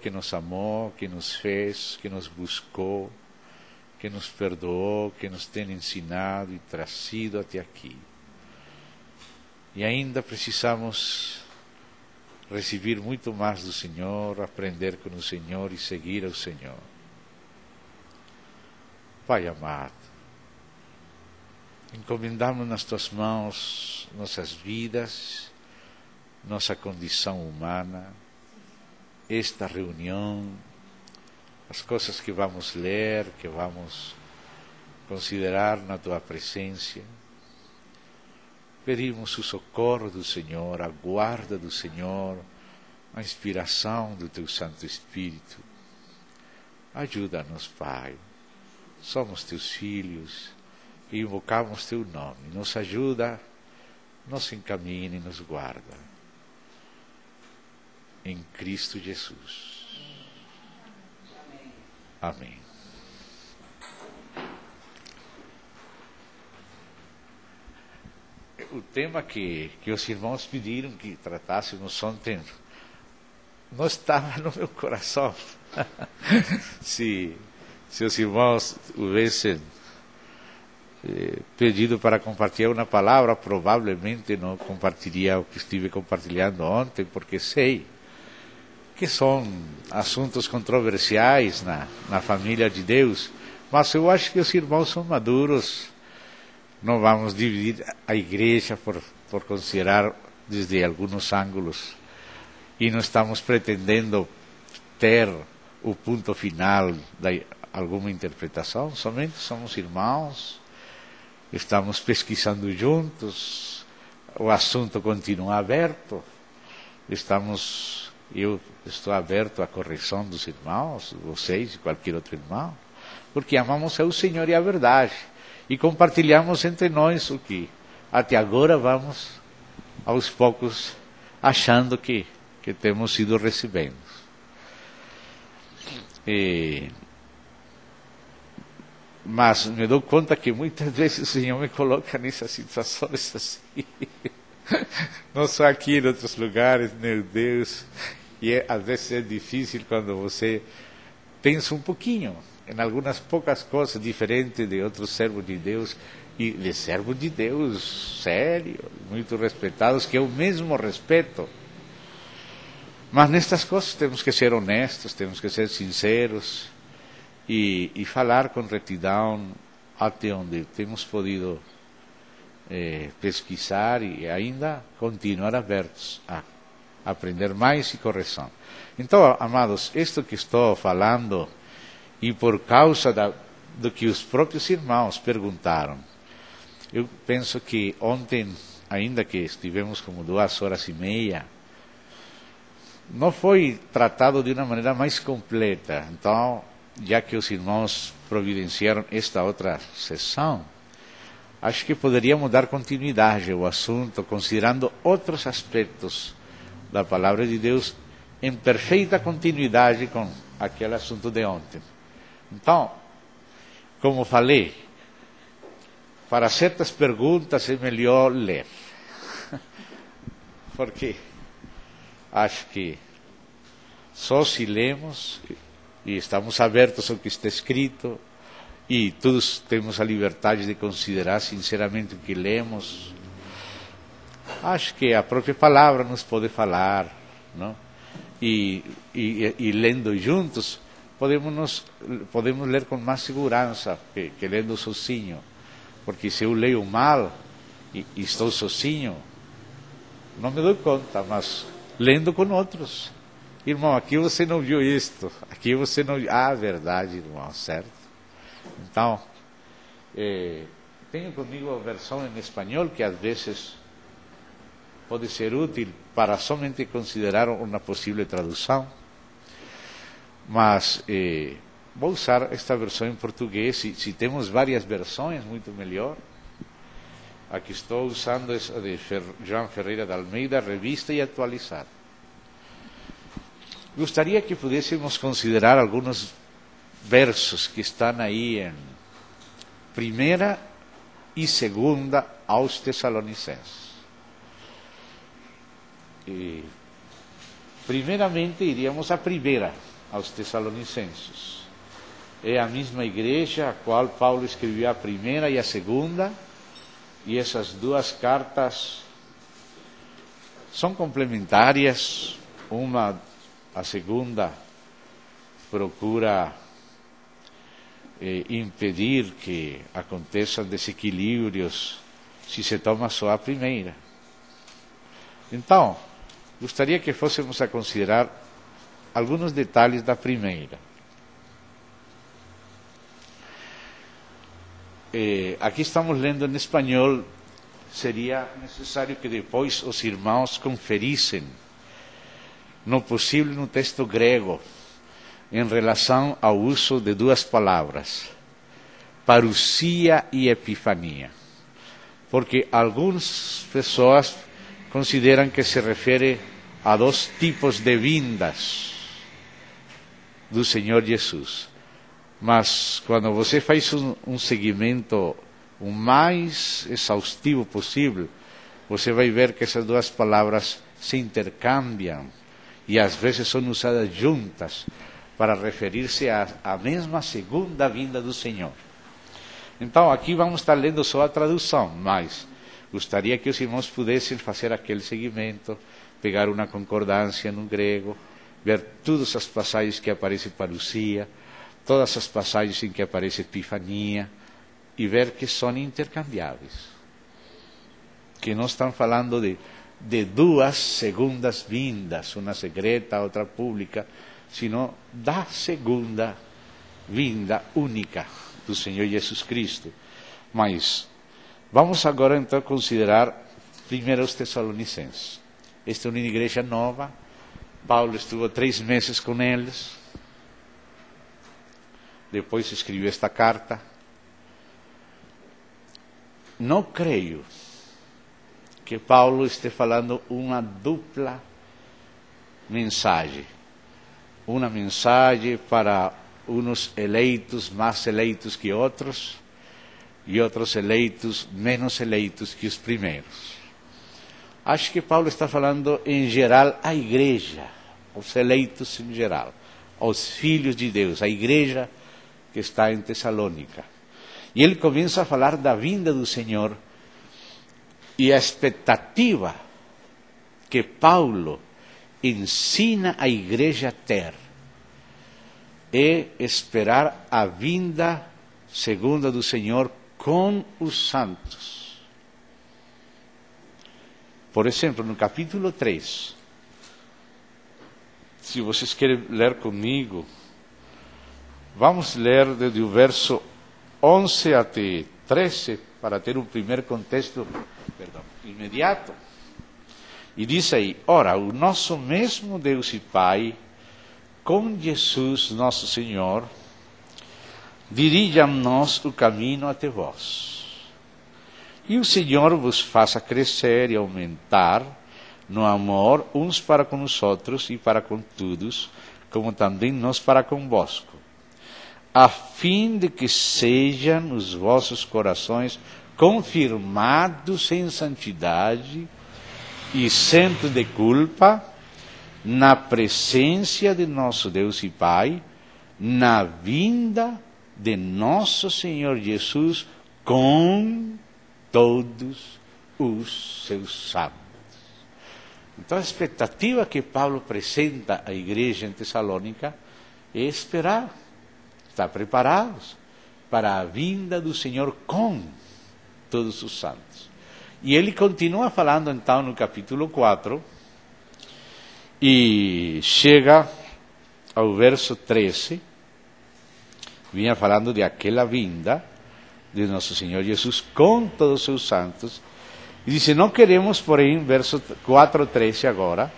que nos amou, que nos fez, que nos buscou, que nos perdoou, que nos tem ensinado e trazido até aqui. E ainda precisamos receber muito mais do Senhor, aprender com o Senhor e seguir ao Senhor. Pai amado, encomendamos nas Tuas mãos nossas vidas, nossa condição humana, esta reunião, as coisas que vamos ler, que vamos considerar na Tua presença. Pedimos o socorro do Senhor, a guarda do Senhor, a inspiração do Teu Santo Espírito. Ajuda-nos, Pai. Somos Teus filhos e invocamos Teu nome. Nos ajuda, nos encaminha e nos guarda. Em Cristo Jesus. Amém. O tema que os irmãos pediram que tratássemos ontem não estava no meu coração. Se os irmãos houvessem pedido para compartilhar uma palavra, provavelmente não compartilharia o que estive compartilhando ontem, porque sei que são assuntos controversiais na família de Deus, mas eu acho que os irmãos são maduros. Não vamos dividir a igreja por considerar desde alguns ângulos, e não estamos pretendendo ter o ponto final de alguma interpretação, somente somos irmãos, estamos pesquisando juntos, o assunto continua aberto, eu estou aberto à correção dos irmãos, vocês e qualquer outro irmão, porque amamos ao Senhor e a verdade, e compartilhamos entre nós o que até agora vamos, aos poucos, achando que temos ido recebendo. Mas me dou conta que muitas vezes o Senhor me coloca nessas situações assim. Não só aqui, em outros lugares, meu Deus. E às vezes é difícil quando você pensa um pouquinho em algumas poucas coisas diferentes de outros servos de Deus, e de servos de Deus sérios, muito respeitados, que eu mesmo respeito. Mas nestas coisas temos que ser honestos, temos que ser sinceros e falar com retidão até onde temos podido pesquisar e ainda continuar abertos a aprender mais e correção. Então, amados, isto que estou falando, e por causa do que os próprios irmãos perguntaram, eu penso que ontem, ainda que estivemos como 2h30, não foi tratado de uma maneira mais completa. Então, já que os irmãos providenciaram esta outra sessão, acho que poderíamos dar continuidade ao assunto, considerando outros aspectos da palavra de Deus, em perfeita continuidade com aquele assunto de ontem. Então, como falei, para certas perguntas é melhor ler, porque acho que só se lemos e estamos abertos ao que está escrito, e todos temos a liberdade de considerar sinceramente o que lemos, acho que a própria palavra nos pode falar, não? E lendo juntos podemos ler com mais segurança que lendo sozinho, porque se eu leio mal e estou sozinho, não me dou conta, mas lendo com outros, irmão, aqui você não viu isto, aqui você não viu, verdade, irmão, certo? Então, tenho comigo a versão em espanhol, que às vezes pode ser útil para somente considerar uma possível tradução, mas vou usar esta versão em português. Se temos várias versões, muito melhor. Aqui estou usando essa de João Ferreira de Almeida, revista e atualizada. Gostaria que pudéssemos considerar alguns versos que estão aí em 1ª e 2ª aos Tessalonicenses. Primeiramente iríamos à 1ª, aos Tessalonicenses. É a mesma igreja a qual Paulo escreveu a primeira e a segunda, e essas duas cartas são complementares. A segunda procura impedir que aconteçam desequilíbrios se se toma só a primeira. Então, gostaria que fôssemos a considerar alguns detalhes da primeira. Aqui estamos lendo em espanhol, seria necessário que depois os irmãos conferissem, no possível, no texto grego, em relação ao uso de duas palavras, parousia e epifania. Porque algumas pessoas consideram que se refere a dois tipos de vindas do Senhor Jesus. Mas quando você faz um seguimento o mais exaustivo possível, você vai ver que essas duas palavras se intercambiam e às vezes são usadas juntas para referir-se à mesma segunda vinda do Senhor. Então aqui vamos estar lendo só a tradução, mas gostaria que os irmãos pudessem fazer aquele seguimento, pegar uma concordância no grego, ver todas as passagens que aparece parousia, todas as passagens em que aparece epifania, e ver que são intercambiáveis. Que não estão falando de duas segundas vindas, uma secreta, outra pública, sino da segunda vinda única do Senhor Jesus Cristo. Mas vamos agora então considerar primeiro os Tessalonicenses. Esta é uma igreja nova, Paulo estuvo 3 meses com eles, depois escreveu esta carta. Não creio que Paulo esteja falando uma dupla mensagem. Uma mensagem para uns eleitos mais eleitos que outros, e outros eleitos menos eleitos que os primeiros. Acho que Paulo está falando em geral à igreja, aos eleitos em geral, aos filhos de Deus, a igreja que está em Tessalônica. E ele começa a falar da vinda do Senhor e a expectativa que Paulo ensina a igreja a ter é esperar a vinda segunda do Senhor com os santos. Por exemplo, no capítulo 3, se vocês querem ler comigo, vamos ler desde o verso 11 até 13, para ter um primeiro contexto imediato. E diz aí: ora, o nosso mesmo Deus e Pai, com Jesus nosso Senhor, dirija-nos o caminho até vós. E o Senhor vos faça crescer e aumentar no amor uns para com os outros e para com todos, como também nós para convosco, a fim de que sejam os vossos corações confirmados em santidade e isento de culpa, na presença de nosso Deus e Pai, na vinda de nosso Senhor Jesus com todos os seus santos. Então a expectativa que Paulo apresenta à igreja em Tessalônica é esperar, estar preparados para a vinda do Senhor com todos os santos. E ele continua falando então no capítulo 4, e chega ao verso 13, vinha falando de aquela vinda de nosso Senhor Jesus com todos os seus santos, e diz: não queremos, porém, verso 4:13 agora,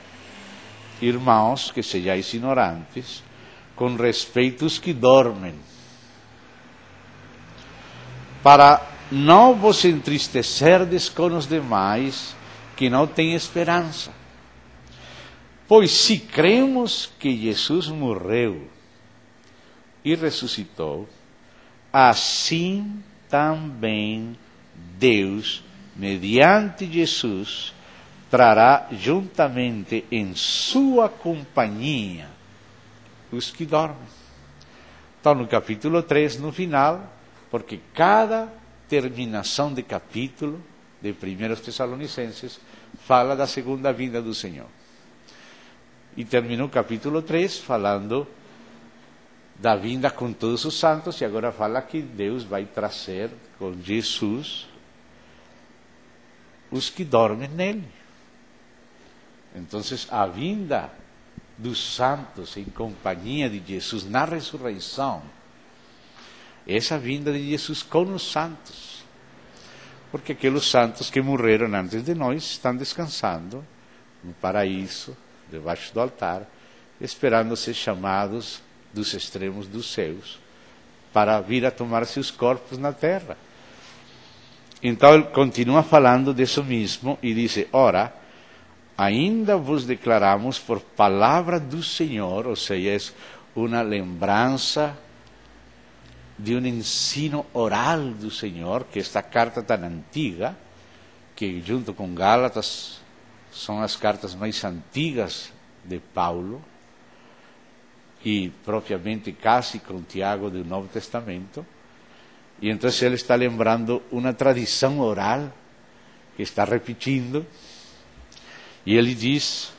irmãos, que sejais ignorantes com respeito aos que dormem, para não vos entristecerdes com os demais que não têm esperança. Pois se cremos que Jesus morreu e ressuscitou, assim também Deus, mediante Jesus, trará juntamente em sua companhia os que dormem. Então, no capítulo 3, no final, porque cada terminação de capítulo de 1 Tessalonicenses fala da segunda vinda do Senhor. E terminou o capítulo 3 falando da vinda com todos os santos, e agora fala que Deus vai trazer com Jesus os que dormem nele. Então, a vinda dos santos em companhia de Jesus na ressurreição, essa vinda de Jesus com os santos, porque aqueles santos que morreram antes de nós estão descansando no paraíso, debaixo do altar, esperando ser chamados dos extremos dos céus para vir a tomar seus corpos na terra. Então ele continua falando disso mesmo e diz: ora, ainda vos declaramos por palavra do Senhor, ou seja, é uma lembrança de um ensino oral do Senhor, que esta carta tão antiga, que junto com Gálatas são as cartas mais antigas de Paulo, e propriamente quase com Tiago do Novo Testamento, e então ele está lembrando uma tradição oral que está repetindo, e ele diz: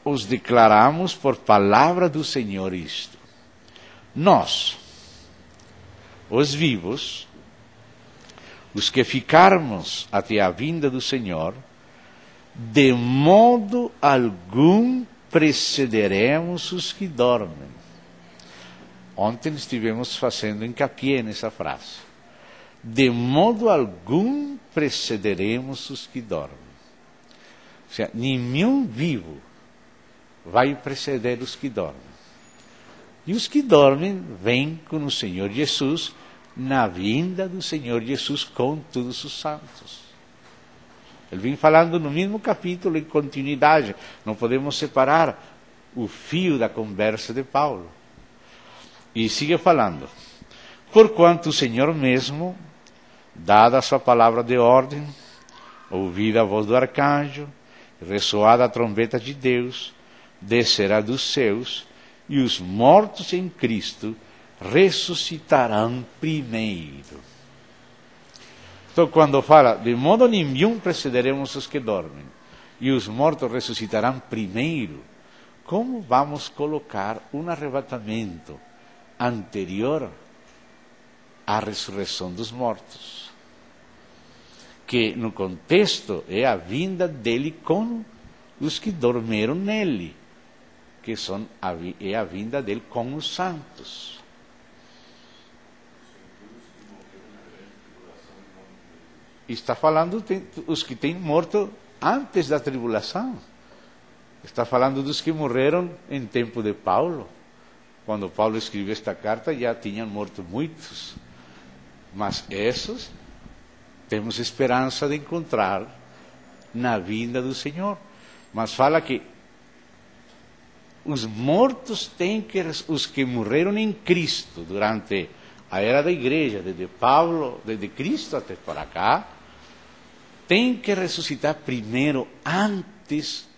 os declaramos por palavra do Senhor isto. Nós, os vivos, os que ficarmos até a vinda do Senhor, de modo algum precederemos os que dormem. Ontem estivemos fazendo encapié nessa frase. De modo algum precederemos os que dormem. Ou seja, nenhum vivo vai preceder os que dormem. E os que dormem vêm com o Senhor Jesus na vinda do Senhor Jesus com todos os santos. Ele vem falando no mesmo capítulo em continuidade. Não podemos separar o fio da conversa de Paulo. E sigue falando: porquanto o Senhor mesmo, dada a sua palavra de ordem, ouvida a voz do arcanjo, ressoada a trombeta de Deus, descerá dos céus, e os mortos em Cristo ressuscitarão primeiro. Então, quando fala, de modo nenhum precederemos os que dormem, e os mortos ressuscitarão primeiro, como vamos colocar um arrebatamento anterior à ressurreição dos mortos? Que no contexto é a vinda dele com os que dormiram nele, que é a vinda dele com os santos. Está falando os que têm morto antes da tribulação. Está falando dos que morreram em tempo de Paulo. Quando Paulo escreveu esta carta, já tinham morto muitos. Mas esses temos esperança de encontrar na vinda do Senhor. Mas fala que os mortos têm que, os que morreram em Cristo durante a era da igreja, desde Paulo, desde Cristo até para cá, têm que ressuscitar primeiro antes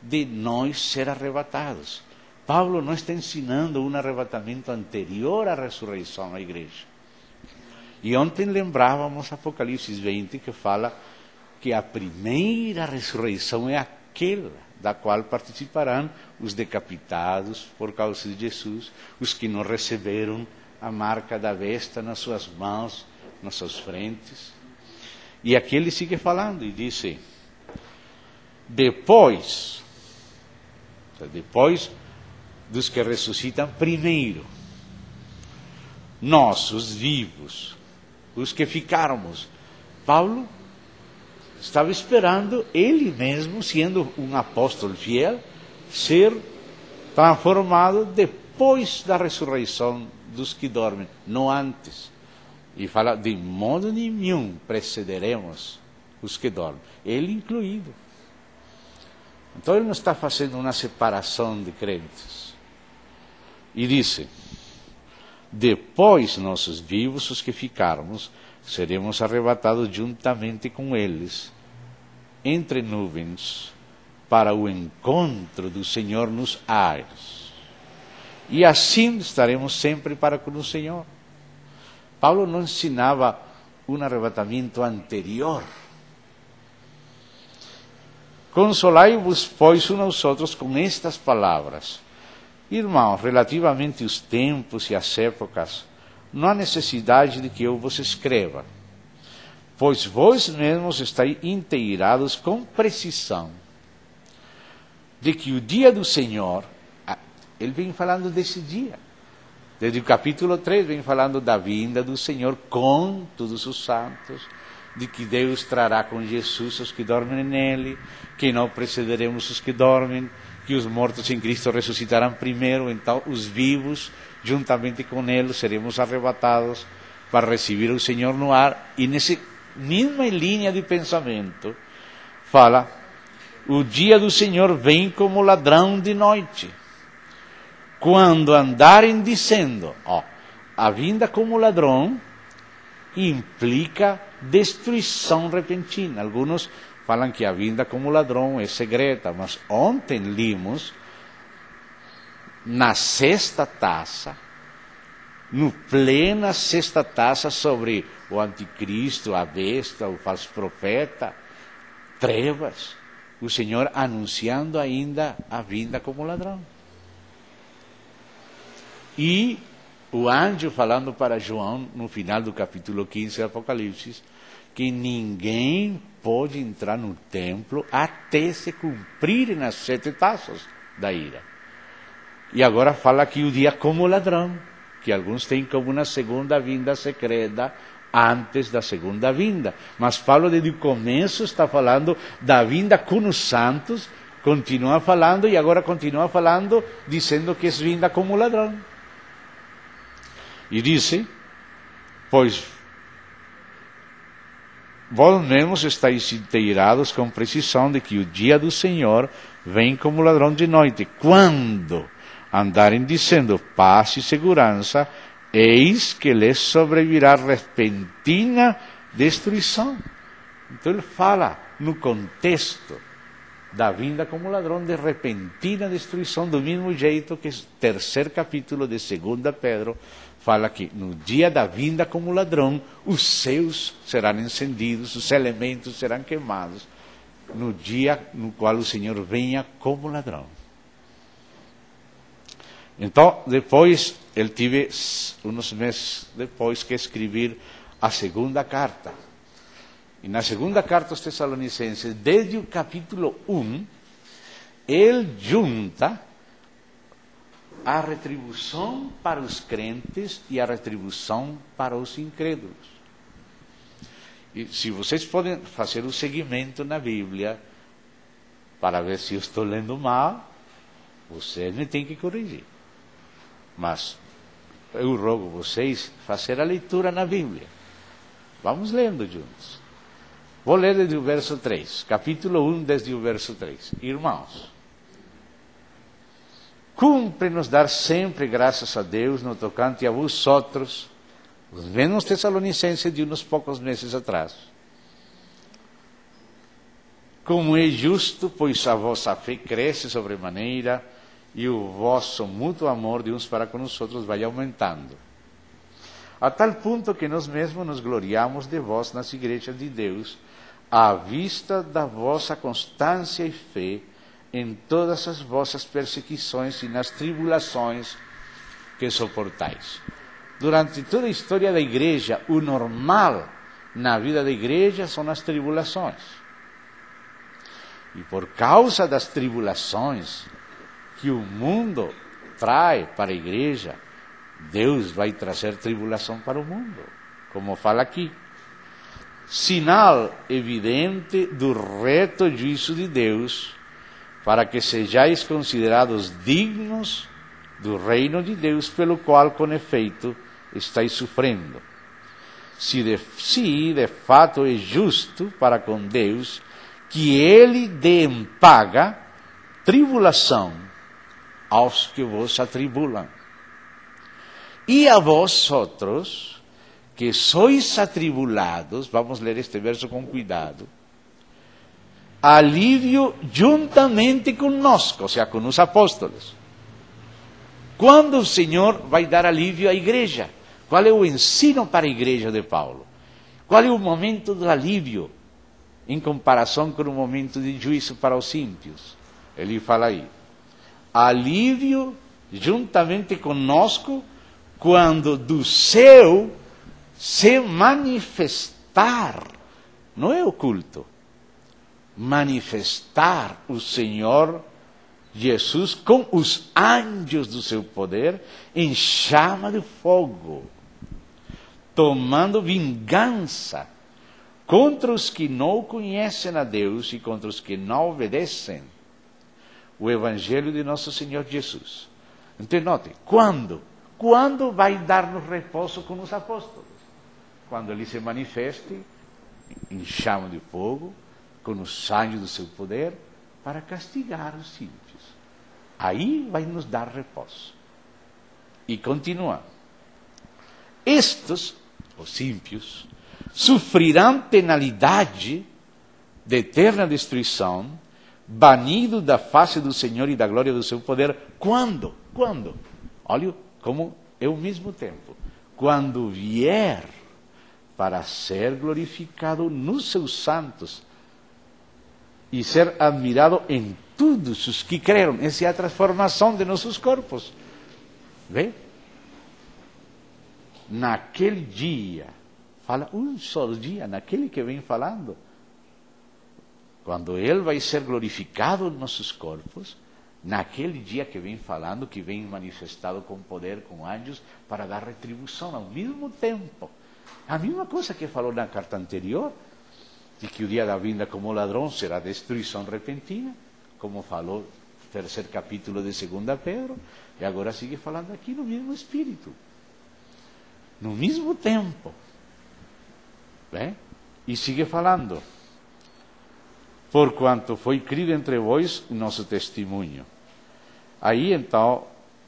de nós ser arrebatados. Paulo não está ensinando um arrebatamento anterior à ressurreição à igreja. E ontem lembrávamos Apocalipse 20, que fala que a primeira ressurreição é aquela da qual participarão os decapitados por causa de Jesus, os que não receberam a marca da besta nas suas mãos, nas suas frentes. E aqui ele sigue falando e diz: depois dos que ressuscitam primeiro, nós, os vivos, os que ficarmos. Paulo estava esperando, ele mesmo, sendo um apóstolo fiel, ser transformado depois da ressurreição dos que dormem, não antes. E fala: de modo nenhum precederemos os que dormem, ele incluído. Então ele não está fazendo uma separação de crentes. E disse: depois nossos vivos, os que ficarmos, seremos arrebatados juntamente com eles, entre nuvens, para o encontro do Senhor nos ares. E assim estaremos sempre para com o Senhor. Paulo não ensinava um arrebatamento anterior. Consolai-vos, pois, uns aos outros com estas palavras. Irmãos, relativamente aos tempos e às épocas, não há necessidade de que eu vos escreva, pois vós mesmos estáis inteirados com precisão de que o dia do Senhor, ele vem falando desse dia, desde o capítulo 3 vem falando da vinda do Senhor com todos os santos, de que Deus trará com Jesus os que dormem nele, que não precederemos os que dormem, que os mortos em Cristo ressuscitarão primeiro, então os vivos, juntamente com eles, seremos arrebatados para receber o Senhor no ar. E nessa mesma linha de pensamento, fala, o dia do Senhor vem como ladrão de noite, quando andarem dizendo, a vinda como ladrão implica destruição repentina. Algunos falam que a vinda como ladrão é secreta, mas ontem limos na sexta taça, no plena sexta taça, sobre o anticristo, a besta, o falso profeta, trevas, o Senhor anunciando ainda a vinda como ladrão. E o anjo falando para João, no final do capítulo 15 do Apocalipse, que ninguém pode entrar no templo até se cumprirem as 7 taças da ira. E agora fala aqui o dia como ladrão, que alguns têm como uma segunda vinda secreta antes da segunda vinda. Mas Paulo, desde o começo, está falando da vinda com os santos, continua falando e agora continua falando, dizendo que é vinda como ladrão. E diz, pois vós mesmos estáis inteirados com precisão de que o dia do Senhor vem como ladrão de noite, quando andarem dizendo paz e segurança, eis que lhes sobrevirá repentina destruição. Então ele fala no contexto da vinda como ladrão de repentina destruição, do mesmo jeito que o 3º capítulo de 2 Pedro fala que no dia da vinda como ladrão, os céus serão encendidos, os elementos serão queimados, no dia no qual o Senhor venha como ladrão. Então, depois, ele tive, uns meses depois, que escrever a segunda carta. E na segunda carta aos Tessalonicenses, desde o capítulo 1, ele junta a retribuição para os crentes e a retribuição para os incrédulos. E se vocês podem fazer o seguimento na Bíblia, para ver se eu estou lendo mal, vocês me têm que corrigir. Mas eu rogo vocês fazer a leitura na Bíblia. Vamos lendo juntos. Vou ler desde o verso 3, capítulo 1, desde o verso 3. Irmãos, cumpre-nos dar sempre graças a Deus no tocante a vós outros, os mesmos Tessalonicenses de uns poucos meses atrás. Como é justo, pois a vossa fé cresce sobremaneira e o vosso mútuo amor de uns para com os outros vai aumentando, a tal ponto que nós mesmos nos gloriamos de vós nas igrejas de Deus, à vista da vossa constância e fé em todas as vossas perseguições e nas tribulações que suportais. Durante toda a história da igreja, o normal na vida da igreja são as tribulações. E por causa das tribulações que o mundo traz para a igreja, Deus vai trazer tribulação para o mundo, como fala aqui. Sinal evidente do reto juízo de Deus, para que sejais considerados dignos do reino de Deus, pelo qual, com efeito, estáis sofrendo. Se de fato é justo para com Deus que Ele dê em paga tribulação aos que vos atribulam. E a vós outros, que sois atribulados, vamos ler este verso com cuidado, alívio juntamente conosco, ou seja, com os apóstolos. Quando o Senhor vai dar alívio à igreja? Qual é o ensino para a igreja de Paulo? Qual é o momento do alívio em comparação com o momento de juízo para os ímpios? Ele fala aí, alívio juntamente conosco quando do céu se manifestar, não é oculto, manifestar o Senhor Jesus com os anjos do seu poder em chama de fogo, tomando vingança contra os que não conhecem a Deus e contra os que não obedecem o Evangelho de nosso Senhor Jesus. Então, note, quando? Quando vai dar-nos repouso com os apóstolos? Quando ele se manifeste em chama de fogo, com os anjos do seu poder, para castigar os ímpios. Aí vai nos dar repouso. E continua. Estes, os ímpios, sofrerão penalidade de eterna destruição, banido da face do Senhor e da glória do seu poder. Quando? Quando? Olha como é o mesmo tempo. Quando vier para ser glorificado nos seus santos e ser admirado em todos os que creram. Essa é a transformação de nossos corpos. Vê? Naquele dia, fala um só dia, naquele que vem falando, quando Ele vai ser glorificado em nossos corpos, naquele dia que vem falando, que vem manifestado com poder, com anjos, para dar retribuição ao mesmo tempo. A mesma coisa que falou na carta anterior, de que o dia da vinda como ladrão será destruição repentina, como falou no terceiro capítulo de 2 Pedro, e agora sigue falando aqui no mesmo espírito, no mesmo tempo. Bem? E sigue falando, porquanto foi crido entre vós o nosso testemunho. Aí então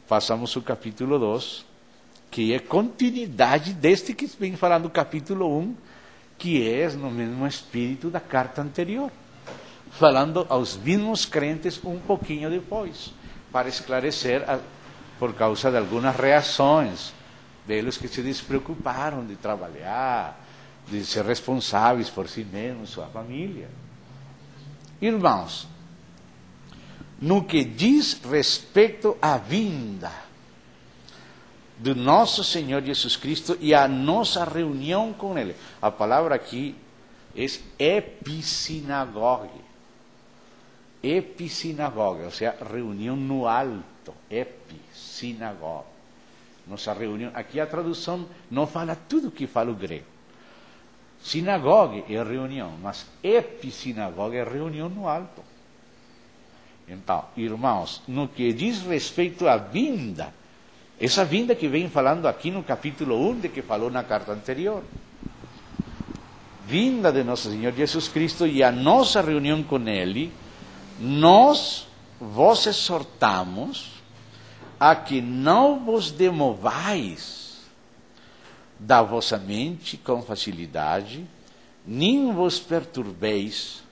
passamos o capítulo 2, que é continuidade deste que vem falando o capítulo 1, que é no mesmo espírito da carta anterior, falando aos mesmos crentes um pouquinho depois, para esclarecer, por causa de algumas reações deles que se despreocuparam de trabalhar, de ser responsáveis por si mesmos, sua família. Irmãos, no que diz respeito à vinda do nosso Senhor Jesus Cristo e a nossa reunião com Ele. A palavra aqui é epissinagoge. Epissinagoge, ou seja, reunião no alto. Epissinagoge. Nossa reunião. Aqui a tradução não fala tudo o que fala o grego. Sinagogue é reunião, mas epissinagoge é reunião no alto. Então, irmãos, no que diz respeito à vinda, essa vinda que vem falando aqui no capítulo 1, de que falou na carta anterior. Vinda de nosso Senhor Jesus Cristo e a nossa reunião com Ele, nós vos exortamos a que não vos demovais da vossa mente com facilidade, nem vos perturbeis,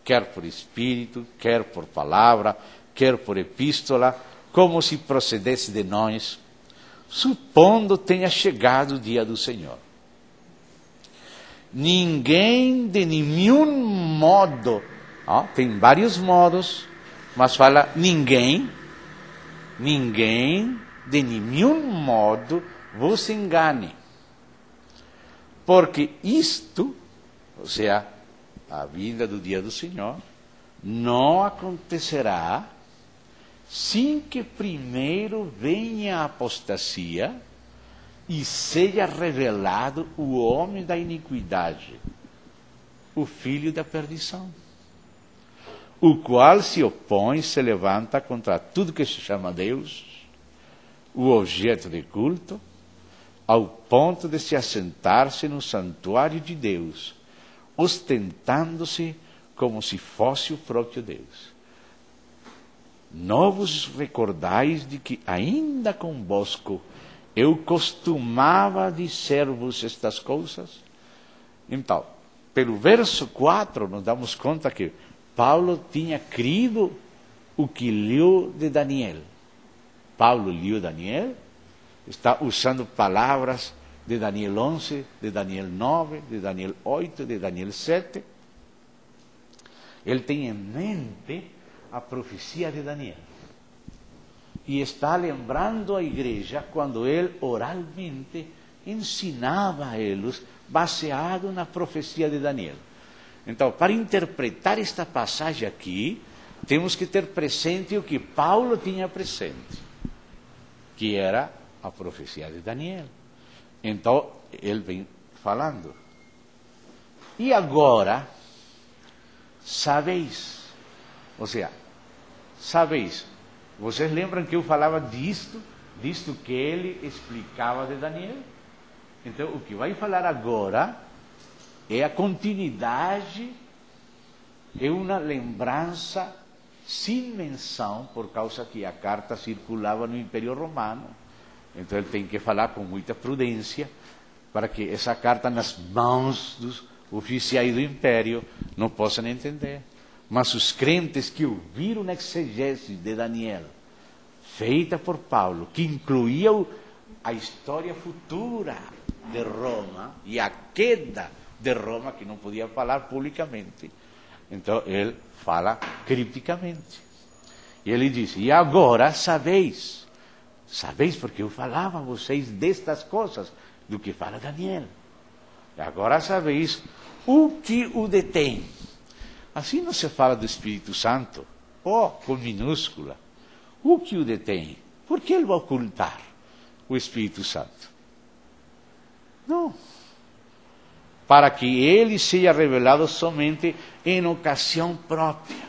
quer por espírito, quer por palavra, quer por epístola, como se procedesse de nós, supondo tenha chegado o dia do Senhor. Ninguém de nenhum modo, tem vários modos, mas fala ninguém de nenhum modo vos engane. Porque isto, ou seja, a vinda do dia do Senhor, não acontecerá sem que primeiro venha a apostasia e seja revelado o homem da iniquidade, o filho da perdição, o qual se opõe, se levanta contra tudo que se chama Deus, o objeto de culto, ao ponto de se assentar-se no santuário de Deus, ostentando-se como se fosse o próprio Deus. Não vos recordais de que ainda convosco eu costumava dizer-vos estas coisas? Então, pelo verso 4, nos damos conta que Paulo tinha crido o que leu de Daniel. Paulo leu Daniel, está usando palavras de Daniel 11, de Daniel 9, de Daniel 8, de Daniel 7. Ele tem em mente a profecia de Daniel. E está lembrando a igreja quando ele oralmente ensinava a eles, baseado na profecia de Daniel. Então, para interpretar esta passagem aqui, temos que ter presente o que Paulo tinha presente, que era a profecia de Daniel. Então, ele vem falando. E agora, sabeis, ou seja, sabeis, vocês lembram que eu falava disto que ele explicava de Daniel? Então, o que vai falar agora é a continuidade, é uma lembrança sem menção, por causa que a carta circulava no Império Romano. Então ele tem que falar com muita prudência, para que essa carta nas mãos dos oficiais do Império não possam entender. Mas os crentes que ouviram a exegese de Daniel, feita por Paulo, que incluía a história futura de Roma e a queda de Roma, que não podia falar publicamente, então ele fala cripticamente. E ele diz, e agora sabeis porque eu falava a vocês destas coisas, do que fala Daniel. E agora sabeis o que o detém. Assim não se fala do Espírito Santo, com minúscula. O que o detém? Por que ele vai ocultar o Espírito Santo? Não. Para que ele seja revelado somente em ocasião própria.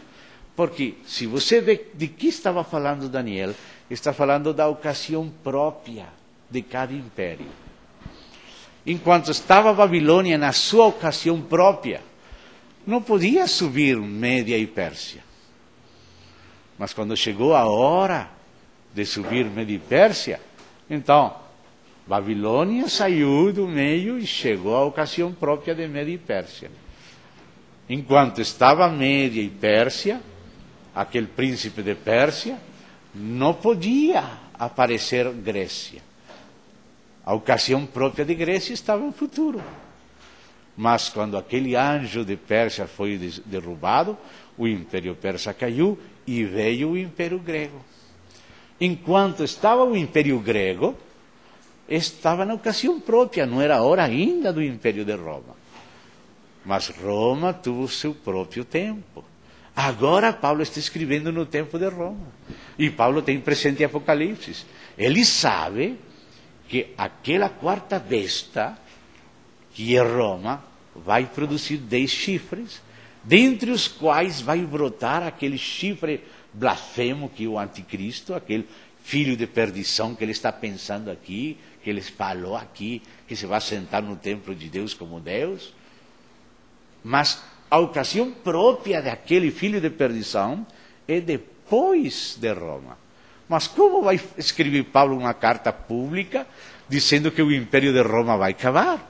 Porque, se você vê de que estava falando Daniel, está falando da ocasião própria de cada império. Enquanto estava a Babilônia na sua ocasião própria, não podia subir Média e Pérsia. Mas quando chegou a hora de subir Média e Pérsia, então Babilônia saiu do meio e chegou à ocasião própria de Média e Pérsia. Enquanto estava Média e Pérsia, aquele príncipe de Pérsia, não podia aparecer Grécia. A ocasião própria de Grécia estava no futuro. Mas quando aquele anjo de Pérsia foi derrubado, o Império Persa caiu e veio o Império Grego. Enquanto estava o Império Grego, estava na ocasião própria, não era a hora ainda do Império de Roma. Mas Roma tuvo seu próprio tempo. Agora Paulo está escrevendo no tempo de Roma. E Paulo tem presente Apocalipse. Ele sabe que aquela quarta besta, que é Roma, vai produzir 10 chifres, dentre os quais vai brotar aquele chifre blasfemo que é o anticristo, aquele filho de perdição que ele está pensando aqui, que ele falou aqui, que se vai sentar no templo de Deus como Deus. Mas a ocasião própria daquele filho de perdição é depois de Roma. Mas como vai escrever Paulo uma carta pública dizendo que o Império de Roma vai acabar?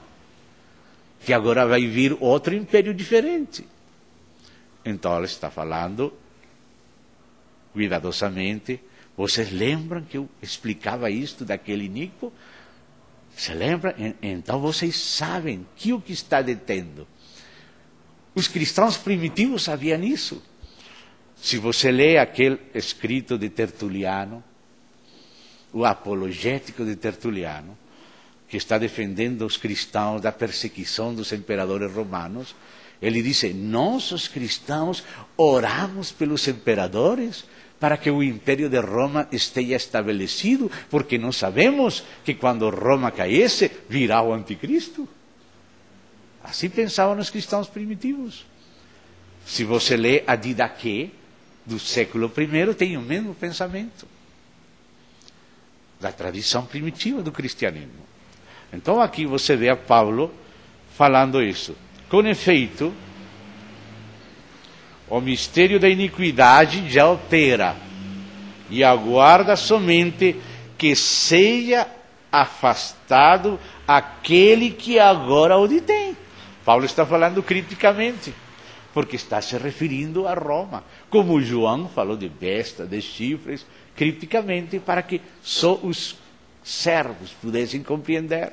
Que agora vai vir outro império diferente. Então ele está falando cuidadosamente. Vocês lembram que eu explicava isto daquele Nico? Se lembra? Então vocês sabem que o que está detendo. Os cristãos primitivos sabiam isso. Se você lê aquele escrito de Tertuliano, o apologético de Tertuliano, que está defendendo os cristãos da perseguição dos imperadores romanos, ele diz, nós os cristãos oramos pelos imperadores para que o Império de Roma esteja estabelecido, porque nós sabemos que quando Roma caísse, virá o anticristo. Assim pensavam os cristãos primitivos. Se você lê a Didaquê, do século I, tem o mesmo pensamento da tradição primitiva do cristianismo. Então aqui você vê a Paulo falando isso. Com efeito, o mistério da iniquidade já opera e aguarda somente que seja afastado aquele que agora o detém. Paulo está falando criticamente. porque está se referindo a Roma. Como João falou de besta, de chifres, criticamente, para que só os servos pudessem compreender.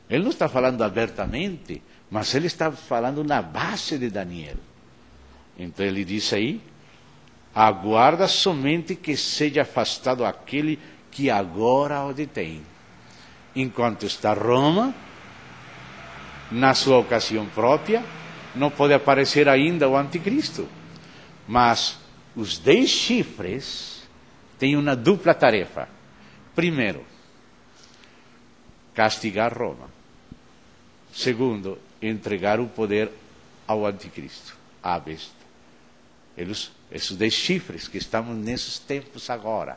Ele não está falando abertamente, mas ele está falando na base de Daniel. Então ele diz aí, aguarda somente que seja afastado aquele que agora o detém. Enquanto está Roma, na sua ocasião própria, não pode aparecer ainda o anticristo. Mas os 10 chifres têm uma dupla tarefa. Primeiro, castigar Roma. Segundo, entregar o poder ao anticristo, à besta. Esses 10 chifres que estamos nesses tempos agora,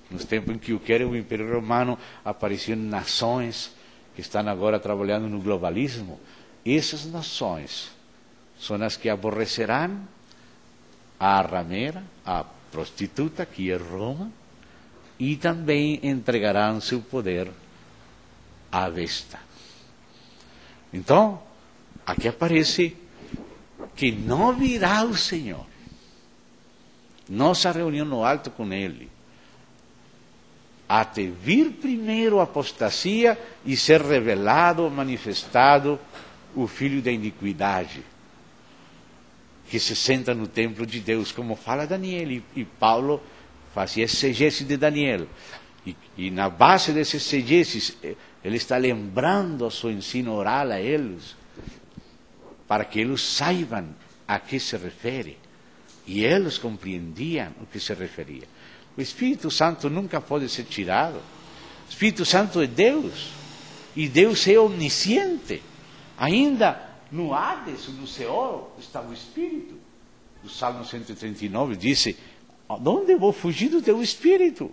nos tempos em que o Império Romano apareciam nações que estão agora trabalhando no globalismo, essas nações são as que aborrecerão a ramera, a prostituta, que é Roma, e também entregarão seu poder à besta. Então, aqui aparece que não virá o Senhor. Nossa reunião no alto com Ele, até vir primeiro a apostasia e ser revelado, manifestado o filho da iniquidade, que se senta no templo de Deus, como fala Daniel, e Paulo fazia exegese de Daniel. E na base desses exegeses, ele está lembrando o seu ensino oral a eles, para que eles saibam a que se refere. E eles compreendiam o que se referia. O Espírito Santo nunca pode ser tirado. O Espírito Santo é Deus. E Deus é onisciente. Ainda no Hades, no Seol, está o Espírito. O Salmo 139 diz: onde vou fugir do teu Espírito?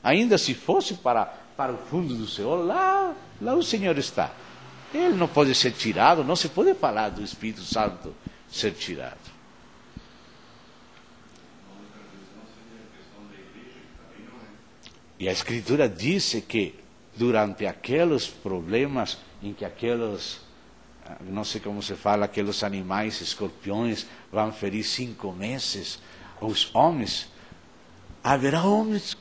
Ainda se fosse para o fundo do Seol, lá o Senhor está. Ele não pode ser tirado, não se pode falar do Espírito Santo ser tirado. E a Escritura diz que durante aqueles problemas em que aqueles, não sei como se fala, aqueles animais, escorpiões, vão ferir 5 meses os homens, haverá homens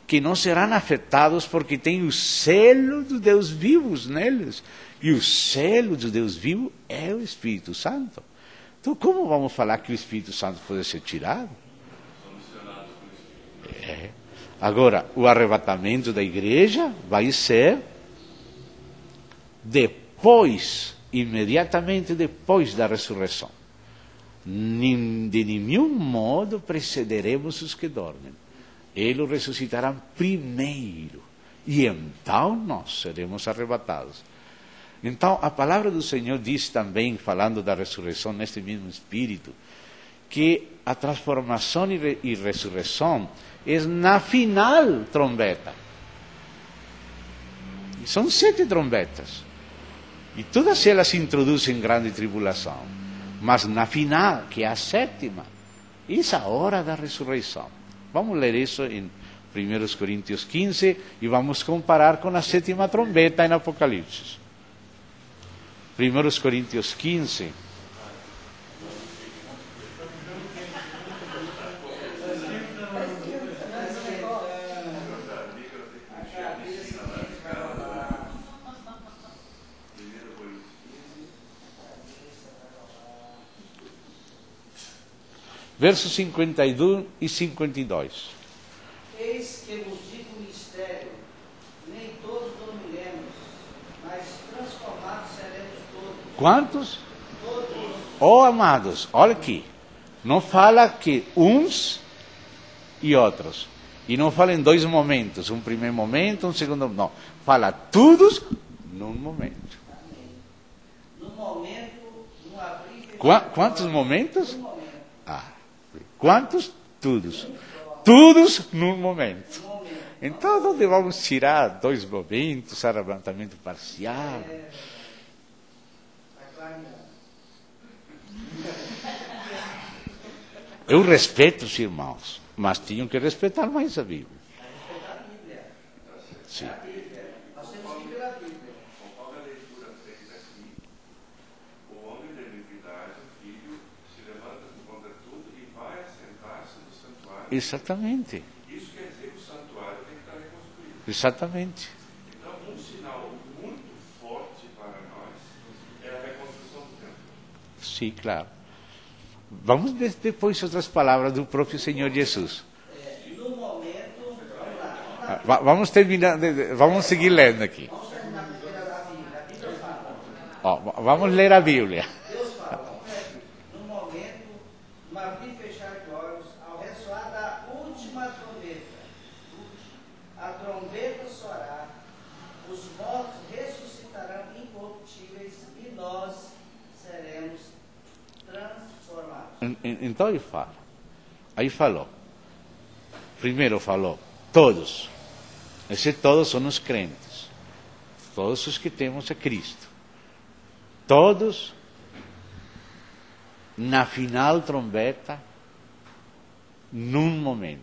que não serão afetados porque tem o selo do Deus vivos neles. E o selo do Deus vivo é o Espírito Santo. Então, como vamos falar que o Espírito Santo pode ser tirado? Agora, o arrebatamento da igreja vai ser depois, imediatamente depois da ressurreição. De nenhum modo precederemos os que dormem. Eles ressuscitarão primeiro, e então nós seremos arrebatados. Então, a palavra do Senhor diz também, falando da ressurreição neste mesmo espírito, que a transformação e ressurreição é na final trombeta. E são 7 trombetas. E todas elas introduzem grande tribulação. Mas na final, que é a 7ª, essa hora da ressurreição. Vamos ler isso em 1 Coríntios 15 e vamos comparar com a 7ª trombeta em Apocalipse. 1 Coríntios 15. Versos 51 e 52. Eis que vos digo o mistério, nem todos dormiremos, mas transformados seremos todos. Quantos? Todos. Oh, amados, olha aqui. Não fala que uns e outros. E não fala em 2 momentos. Um primeiro momento, um segundo. Não. Fala todos num momento. No momento, no abrir e Quantos momentos? Quantos? Todos. Todos num momento. Então, onde vamos tirar 2 momentos, arrebatamento parcial? Eu respeito os irmãos, mas tinham que respeitar mais a Bíblia. Sim. nós temos que ver a Bíblia. Conforme a leitura feita aqui, o homem da iniquidade Exatamente. Isso quer dizer que o santuário tem que estar reconstruído. Exatamente. Então, um sinal muito forte para nós é a reconstrução do templo. Sim, claro. Vamos ver depois outras palavras do próprio Senhor Jesus. No momento, vamos lá. Vamos terminar, vamos seguir lendo aqui. Vamos terminar primeiro a Bíblia. A Bíblia fala. Ó, vamos ler a Bíblia. Deus fala, no momento, no abrir e fechar de olhos, ao ressoar da última trombeta, a trombeta soará, os mortos ressuscitarão incorruptíveis e nós seremos transformados. Então ele fala. Aí falou. Primeiro falou, todos. Esses todos são os crentes. Todos os que temos a Cristo. Todos, na final trombeta, num momento.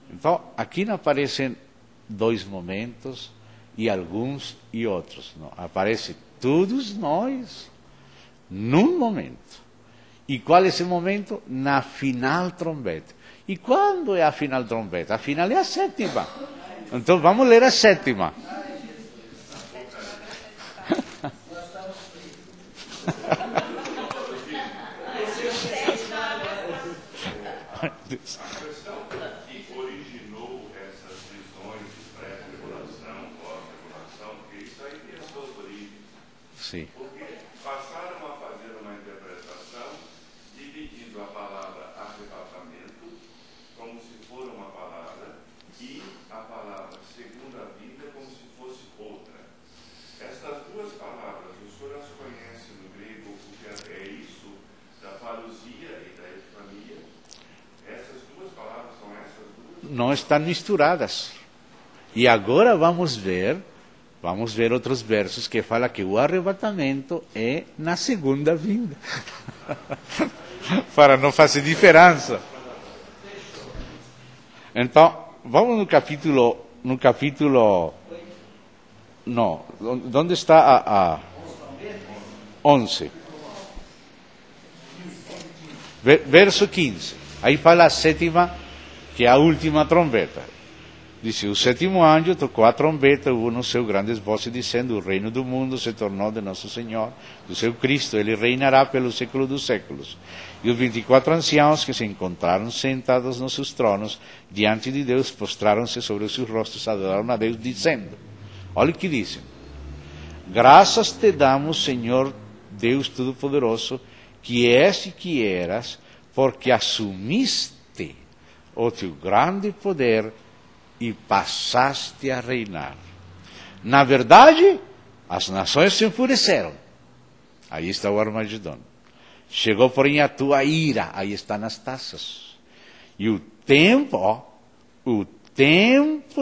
Então, aqui não aparecem dois momentos, e alguns e outros. Não. Aparece todos nós, num momento. E qual é esse momento? Na final trombeta. E quando é a final trombeta? A final é a sétima. Então, vamos ler a sétima. A questão que originou essas visões de pré-tribulação, pós-tribulação, porque isso aí tem as suas origens. Sim. Porque passaram a fazer uma interpretação dividindo a palavra arrebatamento como se for uma palavra e a palavra segunda vinda como se fosse outra. Estas duas palavras, o senhor as conhece no grego, porque é isso da parousia e da epifania. Essas duas palavras são essas duas? Não estão misturadas. E agora vamos ver outros versos que falam que o arrebatamento é na segunda vinda. Para não fazer diferença. Então, vamos no capítulo, não, onde está a 11? Verso 15. Aí fala a sétima, que é a última trombeta. Diz, o sétimo anjo tocou a trombeta, houve no céu grandes vozes dizendo, o reino do mundo se tornou de nosso Senhor, do seu Cristo, ele reinará pelo século dos séculos. E os 24 anciãos que se encontraram sentados nos seus tronos, diante de Deus, postraram-se sobre os seus rostos, adoraram a Deus, dizendo, olha o que dizem, graças te damos, Senhor Deus Todo-Poderoso, que és e que eras, porque assumiste o teu grande poder e passaste a reinar. Na verdade, as nações se enfureceram. Aí está o Armagedon. Chegou, porém, a tua ira. Aí está nas taças. E o tempo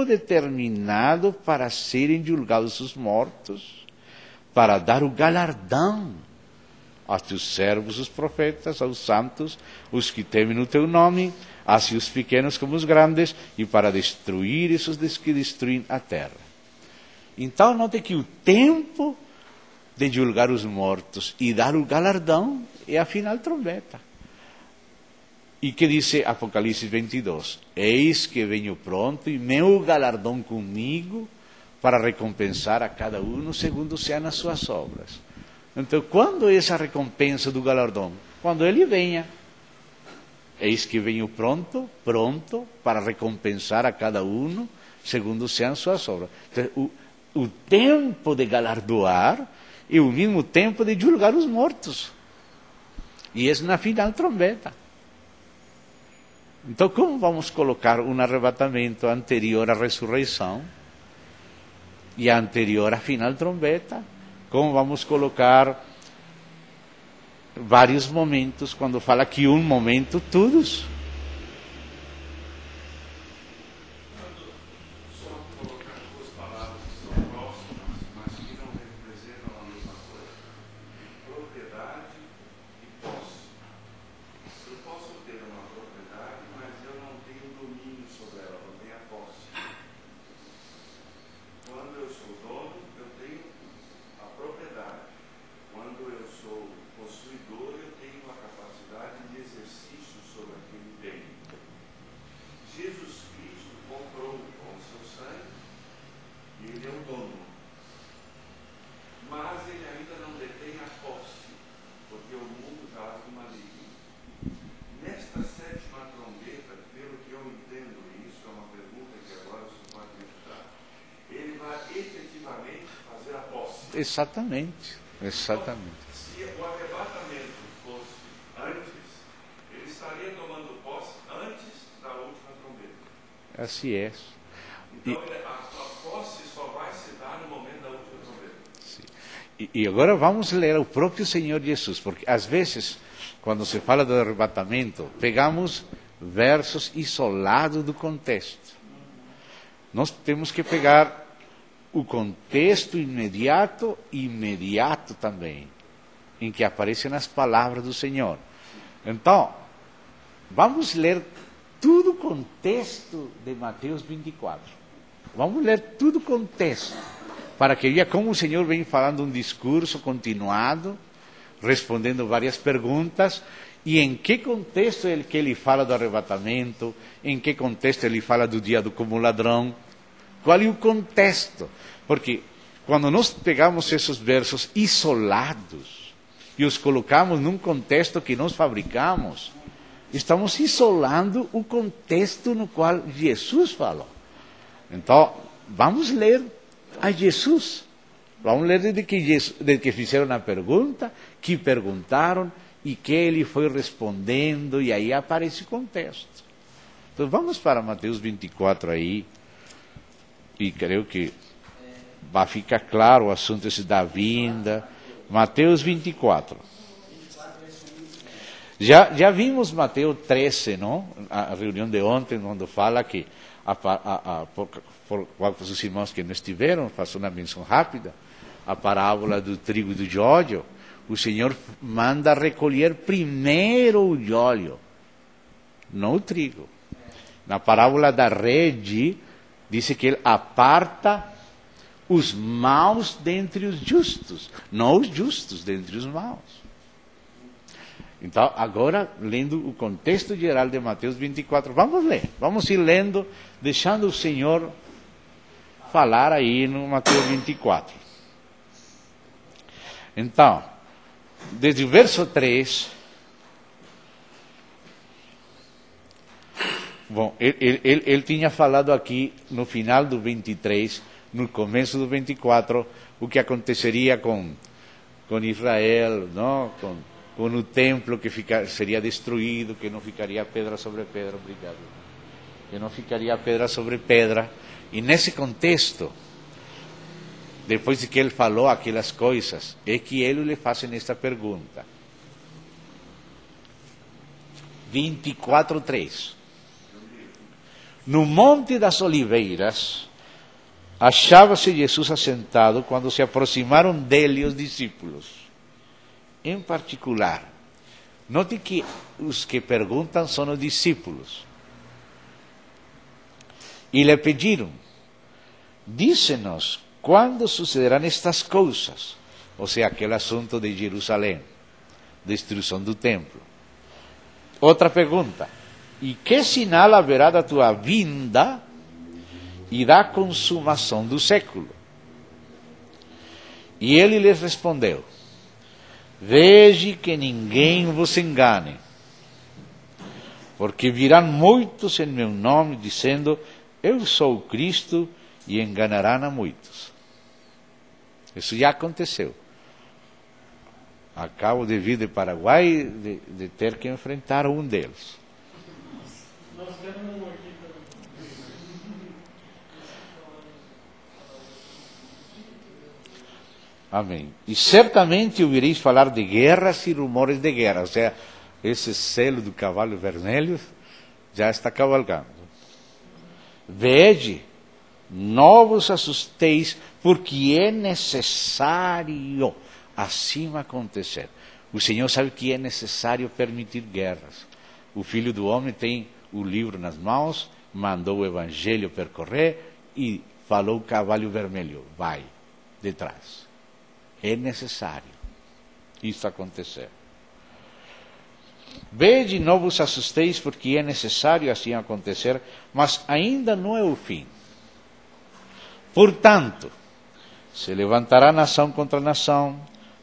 determinado para serem julgados os mortos, para dar o galardão aos teus servos, os profetas, aos santos, os que temem o teu nome, assim os pequenos como os grandes, e para destruir esses que destruem a terra. Então, note que o tempo de julgar os mortos e dar o galardão é a final trombeta. E que diz Apocalipse 22? Eis que venho pronto e meu galardão comigo para recompensar a cada um segundo sejam as suas obras. Então, quando é essa recompensa do galardão? Quando ele venha. Eis que venho pronto para recompensar a cada um segundo sejam suas obras. Então, o tempo de galardoar é o mesmo tempo de julgar os mortos. E é na final trombeta. Então, como vamos colocar um arrebatamento anterior à ressurreição e anterior à final trombeta? Como vamos colocar vários momentos, quando fala que um momento, todos? Só colocar duas palavras que são próximas, mas que não representam a mesma coisa. Propriedade e posse. Eu posso ter uma propriedade, mas eu não tenho domínio sobre ela, não tenho a posse. Quando eu sou dono, eu tenho a propriedade. Quando eu sou possuidor, eu tenho a capacidade de exercício sobre aquele Exatamente. Exatamente. Se o arrebatamento fosse antes, ele estaria tomando posse antes da última trombeta. Assim é. Então a posse só vai se dar no momento da última trombeta. E agora vamos ler o próprio Senhor Jesus, porque às vezes, quando se fala do arrebatamento, pegamos versos isolados do contexto. Nós temos que pegar o contexto imediato também, em que aparecem as palavras do Senhor. Então, vamos ler todo o contexto de Mateus 24. Vamos ler todo o contexto, para que veja como o Senhor vem falando um discurso continuado, respondendo várias perguntas, e em que contexto que ele fala do arrebatamento, em que contexto ele fala do dia do como ladrão, qual é o contexto? Porque quando nós pegamos esses versos isolados e os colocamos num contexto que nós fabricamos, estamos isolando o contexto no qual Jesus falou. Então, vamos ler a Jesus. Vamos ler desde que fizeram a pergunta, que perguntaram e que ele foi respondendo, e aí aparece o contexto. Então, vamos para Mateus 24 aí, e creio que vai ficar claro o assunto esse da vinda. Mateus 24. Já vimos Mateus 13, não? A reunião de ontem, quando fala que, por os irmãos que não estiveram, faço uma menção rápida, a parábola do trigo e do joio. O Senhor manda recolher primeiro o joio, não o trigo. Na parábola da rede, diz que ele aparta os maus dentre os justos, não os justos dentre os maus. Então, agora, lendo o contexto geral de Mateus 24, vamos ler, vamos ir lendo, deixando o Senhor falar aí no Mateus 24. Então, desde o verso 3, bom, ele tinha falado aqui no final do 23, no começo do 24, o que aconteceria com Israel, não? Com o templo que seria destruído, que não ficaria pedra sobre pedra, obrigado, que não ficaria pedra sobre pedra. E nesse contexto, depois de que ele falou aquelas coisas, é que ele lhe faz esta pergunta. 24:3. No Monte das Oliveiras, achava-se Jesus assentado quando se aproximaram dele os discípulos. Em particular, note que os que perguntam são os discípulos. E lhe pediram: dize-nos quando sucederão estas coisas, ou seja, aquele assunto de Jerusalém, destruição do templo. Outra pergunta: e que sinal haverá da tua vinda e da consumação do século? E ele lhes respondeu: veja que ninguém vos engane, porque virão muitos em meu nome, dizendo: eu sou o Cristo, e enganarão a muitos. Isso já aconteceu. Acabo de vir de Paraguai de ter que enfrentar um deles. Amém. E certamente ouvireis falar de guerras e rumores de guerra. Ou seja, esse selo do cavalo vermelho já está cavalgando. Vede, não vos assusteis, porque é necessário assim acontecer. O Senhor sabe que é necessário permitir guerras. O Filho do Homem tem o livro nas mãos, mandou o Evangelho percorrer e falou o cavalo vermelho, vai detrás. É necessário isso acontecer. Vede, não vos assusteis, porque é necessário assim acontecer, mas ainda não é o fim. Portanto, se levantará nação contra nação,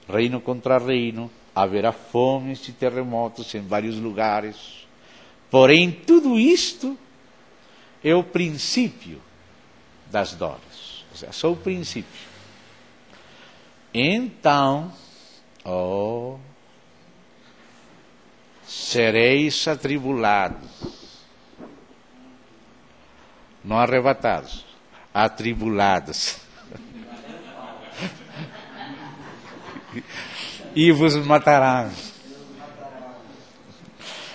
reino contra reino, haverá fomes e terremotos em vários lugares. Porém, tudo isto é o princípio das dores. Ou seja, só o princípio. Então, sereis atribulados, não arrebatados, atribulados. E vos matarão.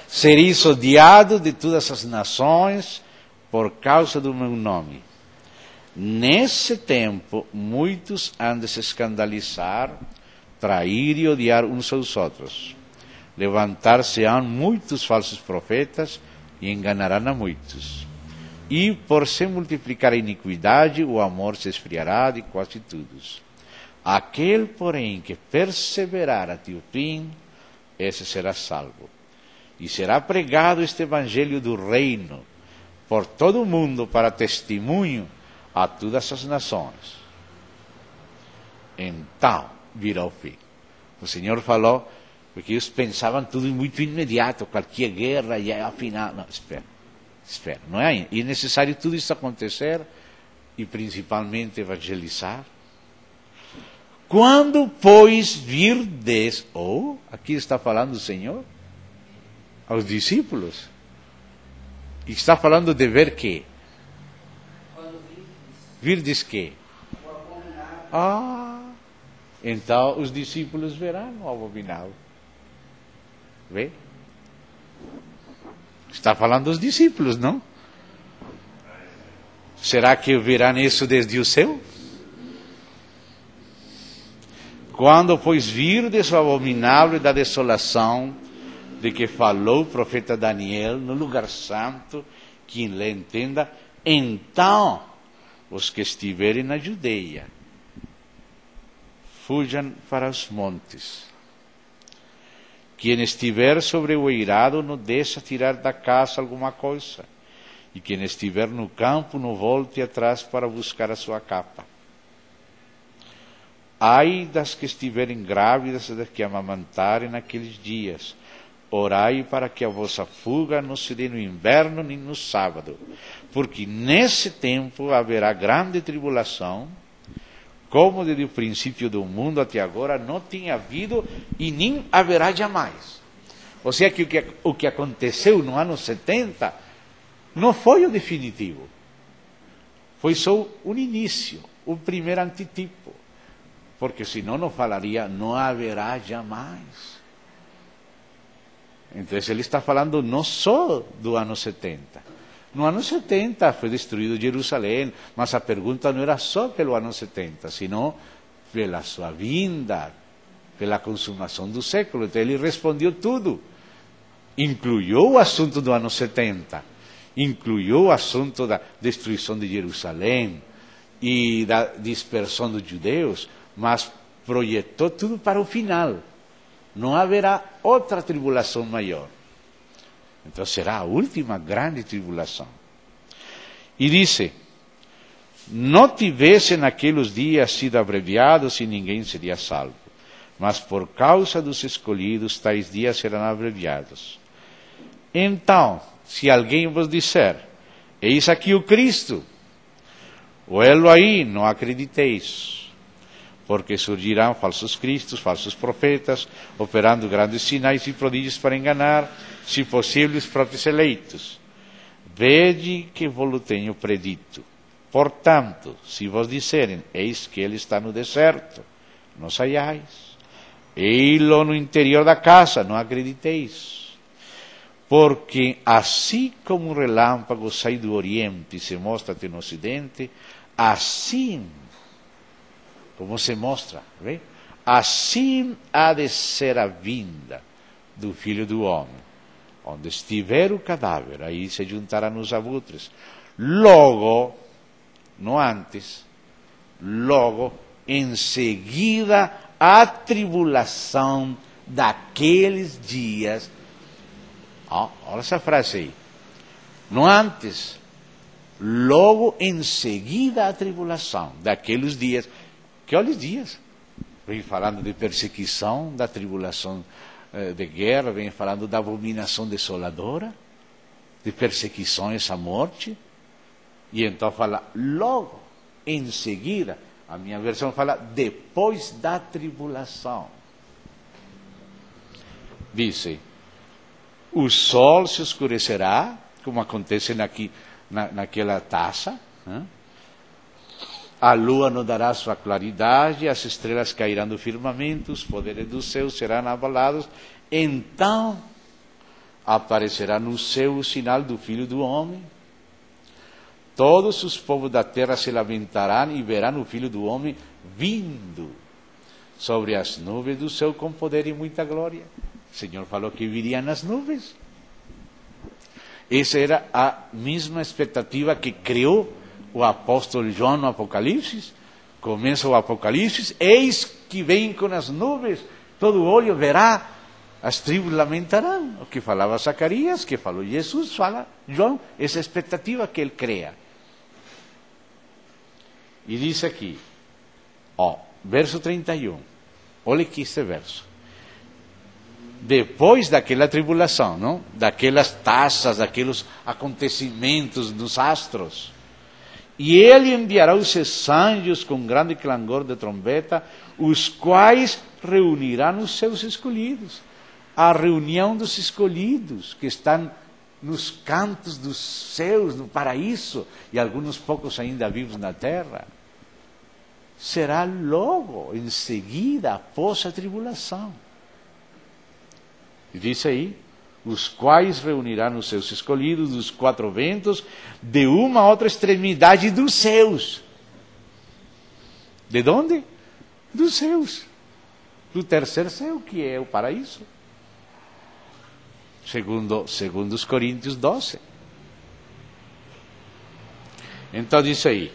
Sereis odiados de todas as nações por causa do meu nome. Nesse tempo, muitos hão de se escandalizar, trair e odiar uns aos outros. Levantar-se-ão muitos falsos profetas e enganarão a muitos. E por se multiplicar a iniquidade, o amor se esfriará de quase todos. Aquele, porém, que perseverar até o fim, esse será salvo. E será pregado este evangelho do reino por todo o mundo para testemunho a todas as nações. Então virá o fim. O Senhor falou, porque eles pensavam tudo muito imediato, qualquer guerra, e afinal... Não, espera, não é ainda. E é necessário tudo isso acontecer, e principalmente evangelizar. Quando, pois, virdes... aqui está falando o Senhor aos discípulos. E está falando de ver quê? Virdes quê? Então os discípulos verão o abominável. Vê? Está falando dos discípulos, não? Será que verão isso desde o céu? Quando, pois, virdes o abominável da desolação, de que falou o profeta Daniel no lugar santo, quem lhe entenda, então os que estiverem na Judeia fujam para os montes. Quem estiver sobre o eirado não deixa tirar da casa alguma coisa, e quem estiver no campo não volte atrás para buscar a sua capa. Ai das que estiverem grávidas e das que amamantarem naqueles dias. Orai para que a vossa fuga não se dê no inverno nem no sábado, porque nesse tempo haverá grande tribulação, como desde o princípio do mundo até agora não tinha havido e nem haverá jamais. Ou seja, que o que aconteceu no ano 70 não foi o definitivo, foi só um início, o primeiro antitipo, porque senão não falaria não haverá jamais. Então ele está falando não só do ano 70. No ano 70 foi destruído Jerusalém, mas a pergunta não era só pelo ano 70, senão pela sua vinda, pela consumação do século. Então ele respondeu tudo. Incluiu o assunto do ano 70, incluiu o assunto da destruição de Jerusalém e da dispersão dos judeus, mas projetou tudo para o final. Não haverá outra tribulação maior. Então será a última grande tribulação. E disse, não tivessem naqueles dias sido abreviados e ninguém seria salvo. Mas por causa dos escolhidos, tais dias serão abreviados. Então, se alguém vos disser, eis aqui o Cristo, ou ele aí, não acrediteis. Porque surgirão falsos cristos, falsos profetas, operando grandes sinais e prodígios para enganar, se possível, os próprios eleitos. Vede que vos tenho predito. Portanto, se vos disserem, eis que ele está no deserto, não saiais. Ei-lo no interior da casa, não acrediteis. Porque assim como um relâmpago sai do oriente e se mostra até no ocidente, assim como se mostra, vê? Assim há de ser a vinda do Filho do Homem. Onde estiver o cadáver, aí se juntarão os abutres. Logo, não antes, logo, em seguida, a tribulação daqueles dias. Olha essa frase aí. Não antes, logo, em seguida, a tribulação daqueles dias. Que olha os dias, vem falando de perseguição, da tribulação de guerra, vem falando da abominação desoladora, de perseguições à morte, e então fala logo, em seguida, A minha versão fala depois da tribulação. Diz: o sol se escurecerá, como acontece naquela taça, né? A lua não dará sua claridade, as estrelas cairão do firmamento, os poderes do céu serão abalados. Então aparecerá no céu o sinal do Filho do Homem. Todos os povos da terra se lamentarão e verão o Filho do Homem vindo sobre as nuvens do céu com poder e muita glória. O Senhor falou que viria nas nuvens. Essa era a mesma expectativa que criou o apóstolo João no Apocalipse. Começa o Apocalipse: eis que vem com as nuvens, todo olho verá, as tribos lamentarão. O que falava Zacarias, que falou Jesus, fala João, essa expectativa que ele cria. E diz aqui, verso 31, olha aqui este verso. Depois daquela tribulação, não? Daquelas taças, daqueles acontecimentos dos astros, e ele enviará os seus anjos com grande clangor de trombeta, os quais reunirão os seus escolhidos. A reunião dos escolhidos, que estão nos cantos dos céus, no paraíso, e alguns poucos ainda vivos na terra, será logo, em seguida, após a tribulação. E diz aí, os quais reunirão os seus escolhidos dos quatro ventos, de uma a outra extremidade dos céus. De onde? Dos céus. Do terceiro céu, que é o paraíso. Segundo os Coríntios 12. Então diz aí,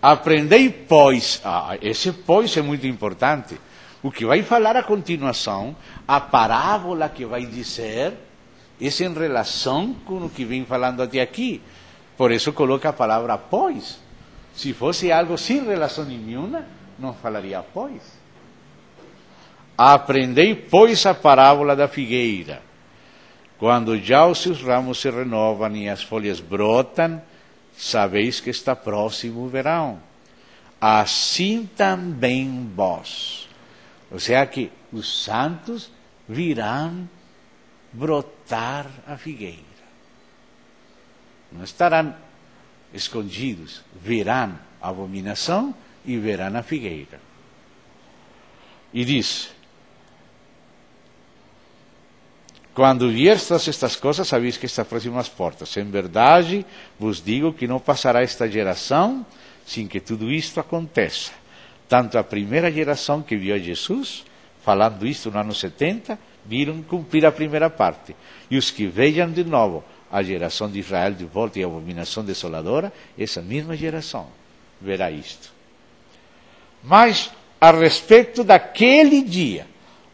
aprendei, pois, esse pois é muito importante. O que vai falar a continuação, a parábola que vai dizer, é em relação com o que vem falando até aqui. Por isso coloca a palavra pois. Se fosse algo sem relação nenhuma, não falaria pois. Aprendei, pois, a parábola da figueira. Quando já os seus ramos se renovam e as folhas brotam, sabeis que está próximo o verão. Assim também vós. Ou seja, que os santos virão brotar a figueira. Não estarão escondidos. Verão a abominação e verão a figueira. E diz: quando vieres estas coisas, sabeis que está próximo às portas. Em verdade, vos digo que não passará esta geração sem que tudo isto aconteça. Tanto a primeira geração que viu Jesus, falando isto no ano 70, viram cumprir a primeira parte. E os que vejam de novo a geração de Israel de volta e a abominação desoladora, essa mesma geração verá isto. Mas, a respeito daquele dia,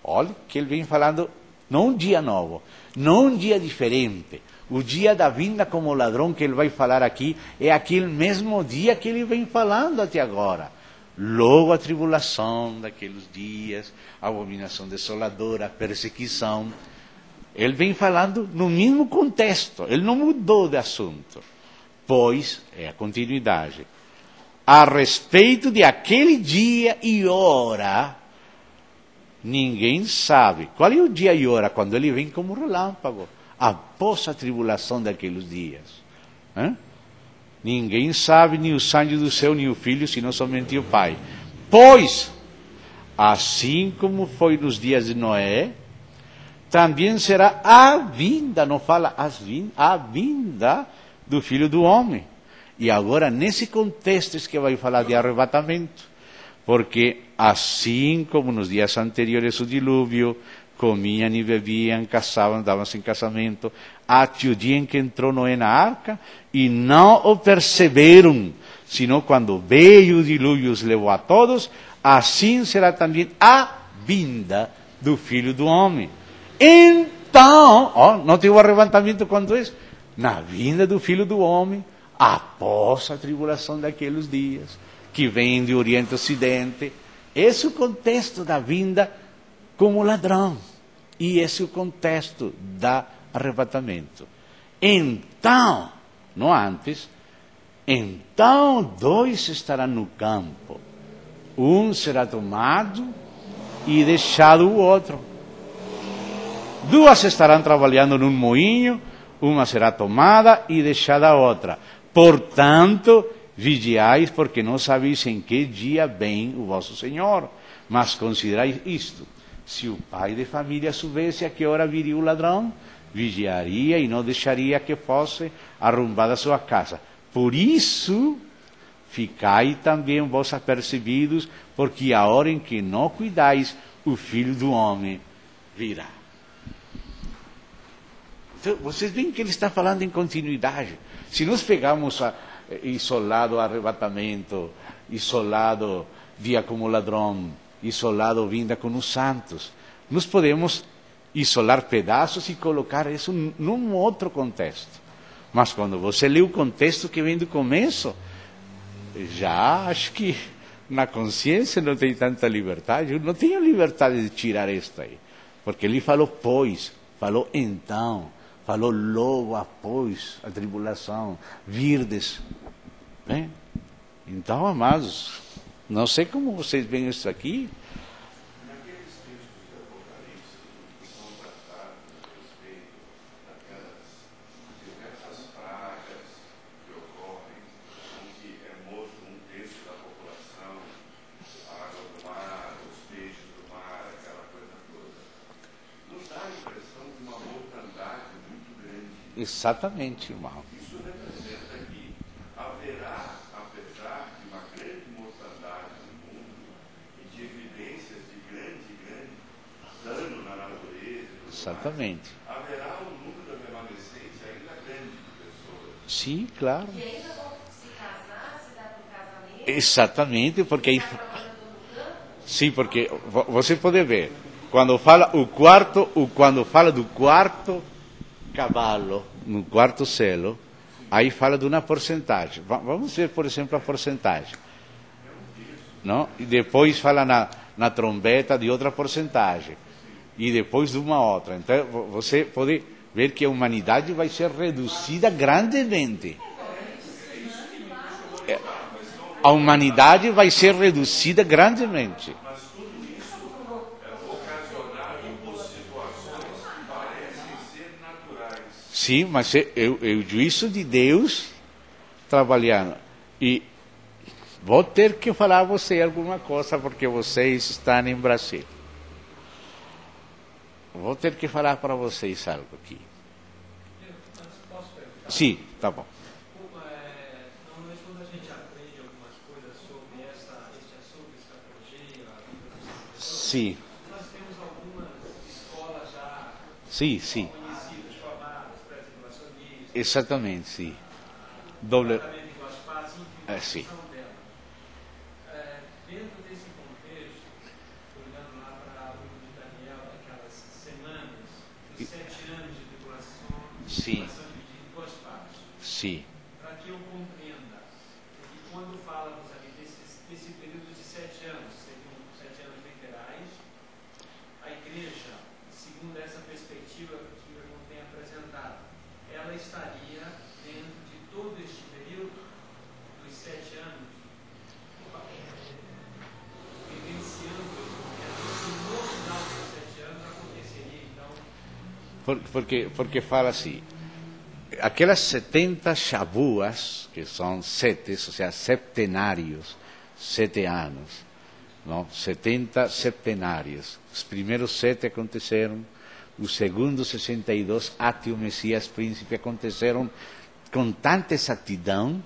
olha que ele vem falando, não um dia novo, não um dia diferente. O dia da vinda como ladrão que ele vai falar aqui, é aquele mesmo dia que ele vem falando até agora. Logo a tribulação daqueles dias, a abominação desoladora, a perseguição. Ele vem falando no mesmo contexto, ele não mudou de assunto. Pois, é a continuidade. A respeito de aquele dia e hora, ninguém sabe. Qual é o dia e hora? Quando ele vem como relâmpago, após a tribulação daqueles dias. Ninguém sabe, nem os anjos do céu, nem o Filho, senão somente o Pai. Pois, assim como foi nos dias de Noé, também será a vinda, não fala a vinda do Filho do Homem. E agora, nesse contexto, é que vai falar de arrebatamento. Porque, assim como nos dias anteriores o dilúvio, comiam e bebiam, casavam, davam-se em casamento, até o dia em que entrou Noé na arca, e não o perceberam, senão quando veio o dilúvio os levou a todos, assim será também a vinda do Filho do Homem. Então, não tem o arrebatamento quando é? Na vinda do Filho do Homem, após a tribulação daqueles dias, que vem de Oriente e Ocidente. Esse é o contexto da vinda como ladrão. E esse é o contexto do arrebatamento. Então, não antes, então dois estarão no campo. Um será tomado e deixado o outro. Duas estarão trabalhando num moinho, uma será tomada e deixada a outra. Portanto, vigiais, porque não sabeis em que dia vem o vosso Senhor. Mas considerai isto: se o pai de família soubesse a que hora viria o ladrão, vigiaria e não deixaria que fosse arrombada a sua casa. Por isso, ficai também vós apercebidos, porque a hora em que não cuidais, o Filho do Homem virá. Então, vocês veem que ele está falando em continuidade. Se nós pegamos isolado o arrebatamento, isolado dia como ladrão, isolado vinda com os santos, nós podemos isolar pedaços e colocar isso num outro contexto. Mas quando você lê o contexto que vem do começo, já acho que na consciência não tem tanta liberdade. Eu não tenho liberdade de tirar isto aí. Porque ele falou pois, falou então, falou logo após a tribulação, virdes. Bem, então, amados, não sei como vocês veem isso aqui. Naqueles textos do Apocalipse que são tratados a respeito daquelas diversas pragas que ocorrem, em que é morto um terço da população, a água do mar, os peixes do mar, aquela coisa toda, nos dá a impressão de uma mortandade muito grande. Exatamente, irmão. Isso representa que haverá, apesar de uma grande mortandade no mundo e de evidências de grande dano na natureza, Exatamente. haverá um número remanescente ainda grande de pessoas. Sim, claro. E ainda vão se casar, se dar para o casamento. Exatamente, porque aí... Está trabalhando no campo. Sim, porque você pode ver, quando fala quando fala do quarto cavalo, no quarto selo, aí fala de uma porcentagem. Vamos ver, por exemplo, a porcentagem. Não? E depois fala na trombeta de outra porcentagem. E depois de uma outra. Então, você pode ver que a humanidade vai ser reduzida grandemente. A humanidade vai ser reduzida grandemente. Mas tudo isso é ocasionado por situações que parecem ser naturais. Sim, mas é o juízo de Deus trabalhando. E vou ter que falar a você alguma coisa, porque vocês estão em Brasil. Vou ter que falar para vocês algo aqui. Posso perguntar? Sim, tá bom. Normalmente quando a gente aprende algumas coisas sobre este assunto, escatologia, a vida dos pessoas, Sim, nós temos algumas escolas já sim. conhecidas, chamadas, pré-tribulacionistas, Exatamente, sim. Doble. tratamento de duas partes, enfim, É, sim. são dela. Dentro desse contexto, olhando lá para o livro de Daniel, daquelas semanas, dos 7 anos de tribulação, Sim. dividida em duas partes. Sim, Para que eu compreenda que quando falamos ali desse período de 7 anos, seriam 7 anos literais, a igreja, segundo essa perspectiva que o irmão tem apresentado, ela estaria dentro de todo este período dos 7 anos, vivenciando que no final dos 7 anos aconteceria, então, porque fala assim. Aquelas 70 chabuas, que são 7, ou seja, septenários, 7 anos, não? 70 septenários. Os primeiros 7 aconteceram, os segundos 62, até o Messias Príncipe, aconteceram com tanta exatidão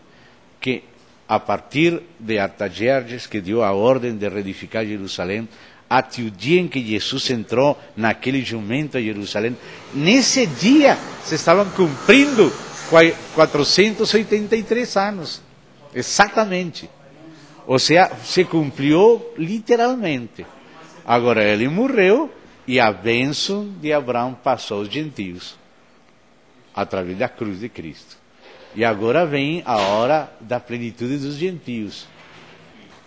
que, a partir de Artajerjes, que deu a ordem de reedificar Jerusalém, até o dia em que Jesus entrou naquele jumento a Jerusalém, nesse dia se estavam cumprindo 483 anos, exatamente. Ou seja, se cumpriu literalmente. Agora ele morreu e a bênção de Abraão passou aos gentios, através da cruz de Cristo. E agora vem a hora da plenitude dos gentios.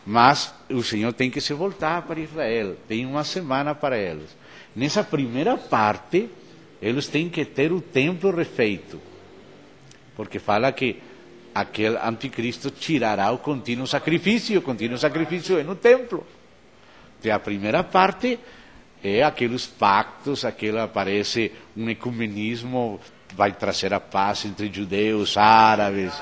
Mas o Senhor tem que se voltar para Israel, tem uma semana para eles. Nessa primeira parte, eles têm que ter o templo refeito, porque fala que aquele anticristo tirará o contínuo sacrifício é no templo. Então, a primeira parte é aqueles pactos, parece um ecumenismo, vai trazer a paz entre judeus, árabes,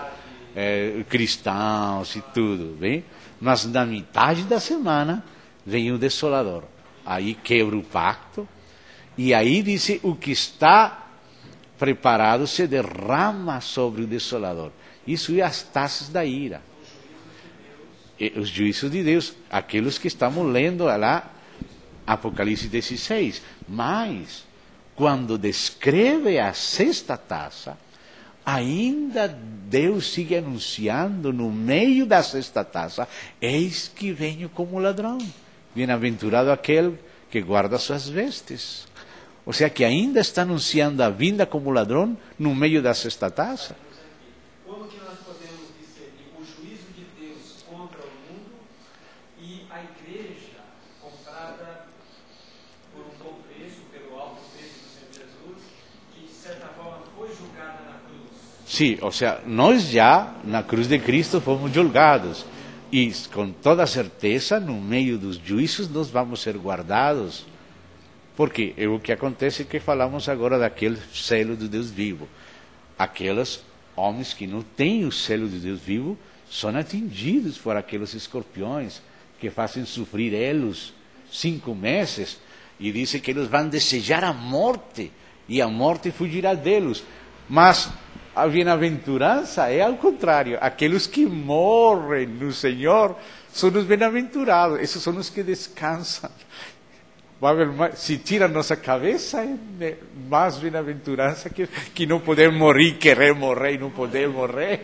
cristãos e tudo, bem? Mas na metade da semana vem o desolador. Aí quebra o pacto, e aí diz: o que está preparado se derrama sobre o desolador. Isso é as taças da ira. E os juízos de Deus, aqueles que estamos lendo lá, Apocalipse 16. Mas, quando descreve a sexta taça, ainda Deus sigue anunciando no meio da sexta taça: eis que venho como ladrão. Bem-aventurado aquele que guarda suas vestes. Ou seja, que ainda está anunciando a vinda como ladrão no meio da sexta taça. Como que nós podemos discernir o juízo de Deus contra o mundo e a igreja comprada por um bom preço, pelo alto preço do Senhor Jesus, que de certa forma foi julgada na cruz? Sim, ou seja, nós já na cruz de Cristo fomos julgados. E com toda certeza, no meio dos juízos, nós vamos ser guardados. Porque o que acontece é que falamos agora daquele selo do Deus vivo. Aqueles homens que não têm o selo de Deus vivo são atingidos por aqueles escorpiões que fazem sofrer eles 5 meses. E dizem que eles vão desejar a morte, e a morte fugirá deles. Mas a bem-aventurança é ao contrário. Aqueles que morrem no Senhor são os bem-aventurados. Esses são os que descansam. Vai haver mais, se tira a nossa cabeça, é mais bem-aventurança que não poder morrer, querer morrer e não poder morrer.